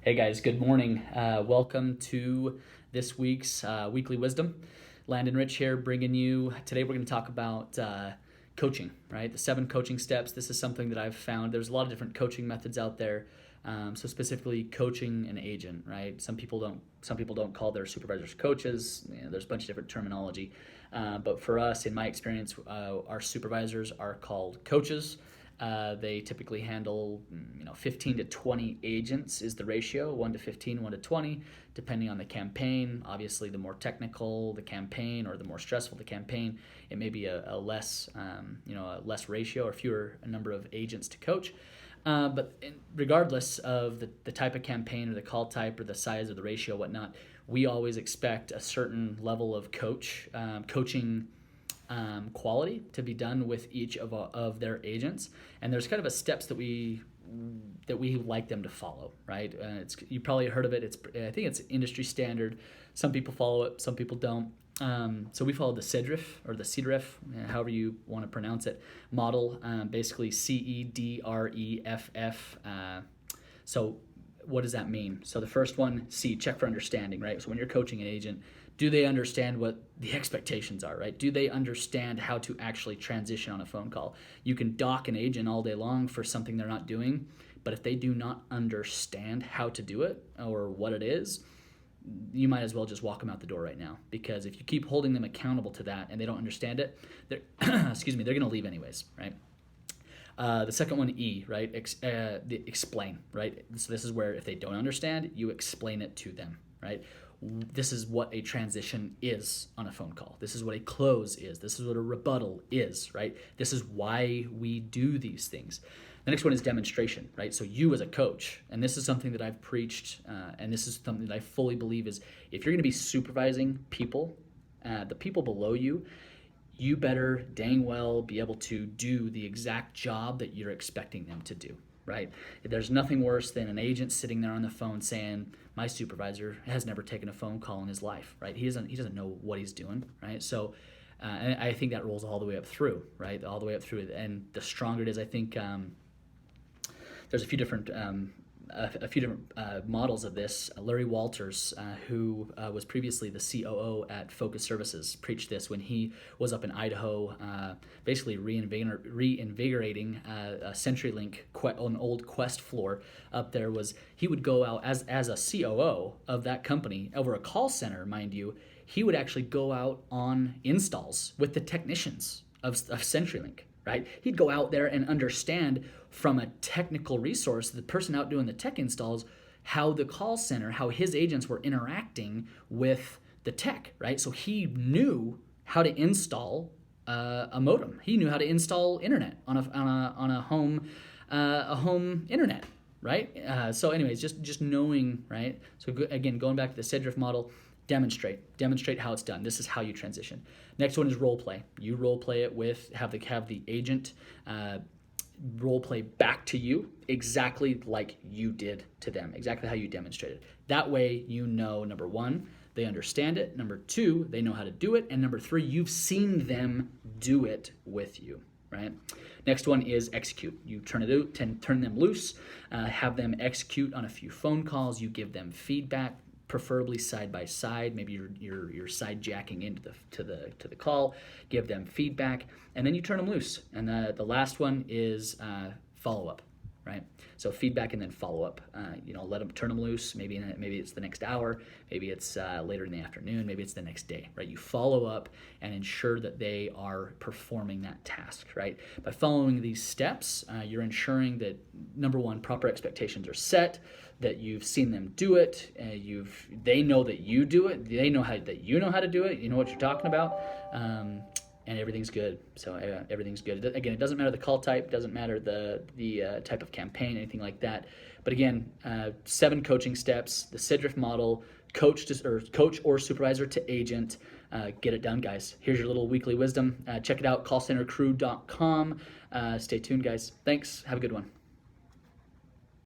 Hey guys, good morning. Welcome to this week's Weekly Wisdom. Landon Rich here, bringing you, today we're going to talk about coaching, right? The 7 coaching steps. This is something that I've found. There's a lot of different coaching methods out there. So specifically coaching an agent, right? Some people don't call their supervisors coaches. There's a bunch of different terminology. But for us, in my experience, our supervisors are called coaches. They typically handle 15 to 20 agents is the ratio, 1 to 15, 1 to 20, depending on the campaign. Obviously, the more technical the campaign or the more stressful the campaign, it may be a less ratio or fewer number of agents to coach. But regardless of the type of campaign or the call type or the size or the ratio, whatnot, we always expect a certain level of coaching quality to be done with each of their agents, and there's kind of a steps that we like them to follow, right? You probably heard of it. I think it's industry standard. Some people follow it, some people don't. So we follow the CEDREFF or the CEDREFF, however you want to pronounce it, model. Basically CEDREFF. So what does that mean? So the first one, C, check for understanding, right? So when you're coaching an agent, do they understand what the expectations are, right? Do they understand how to actually transition on a phone call? You can dock an agent all day long for something they're not doing, but if they do not understand how to do it or what it is, you might as well just walk them out the door right now, because if you keep holding them accountable to that and they don't understand it, they're they're going to leave anyways, right? The second one, E, right? Explain, right? So this is where if they don't understand, you explain it to them, right? This is what a transition is on a phone call. This is what a close is. This is what a rebuttal is, right? This is why we do these things. The next one is demonstration, right? So you as a coach, and this is something that I've preached, and this is something that I fully believe is, if you're going to be supervising people, the people below you, you better dang well be able to do the exact job that you're expecting them to do, right? There's nothing worse than an agent sitting there on the phone saying, my supervisor has never taken a phone call in his life, right? He doesn't know what he's doing, right? So and I think that rolls all the way up through, right? All the way up through. And the stronger it is, I think there's a few different models of this. Larry Walters, who was previously the COO at Focus Services, preached this when he was up in Idaho, basically reinvigorating a CenturyLink, an old Quest floor up there. He would go out as a COO of that company over a call center, mind you. He would actually go out on installs with the technicians of CenturyLink. Right? He'd go out there and understand from a technical resource, the person out doing the tech installs, how the call center, how his agents were interacting with the tech, right? So he knew how to install a modem. He knew how to install internet on a home internet, right? So anyways, just knowing, right? So again, going back to the CEDREFF model, demonstrate how it's done. This is how you transition. Next one is role play. You role play it with have the agent role play back to you exactly like you did to them, exactly how you demonstrated. That way, number 1, they understand it. Number 2, they know how to do it. And number 3, you've seen them do it with you, right? Next one is execute. You turn them loose, have them execute on a few phone calls. You give them feedback, preferably side by side. Maybe you're side jacking into the call. Give them feedback, and then you turn them loose. And the last one is follow up, right? So feedback and then follow up. Turn them loose. Maybe it's the next hour. Maybe it's later in the afternoon. Maybe it's the next day, right? You follow up and ensure that they are performing that task, right? By following these steps, you're ensuring that, number 1, proper expectations are set, that you've seen them do it, they know that you do it, they know that you know how to do it, you know what you're talking about, and everything's good. So everything's good. Again, it doesn't matter the call type, doesn't matter the type of campaign, anything like that. But again, 7 coaching steps, the CEDREFF model, coach or supervisor to agent. Get it done, guys. Here's your little weekly wisdom. Check it out, callcentercrew.com. Stay tuned, guys. Thanks. Have a good one.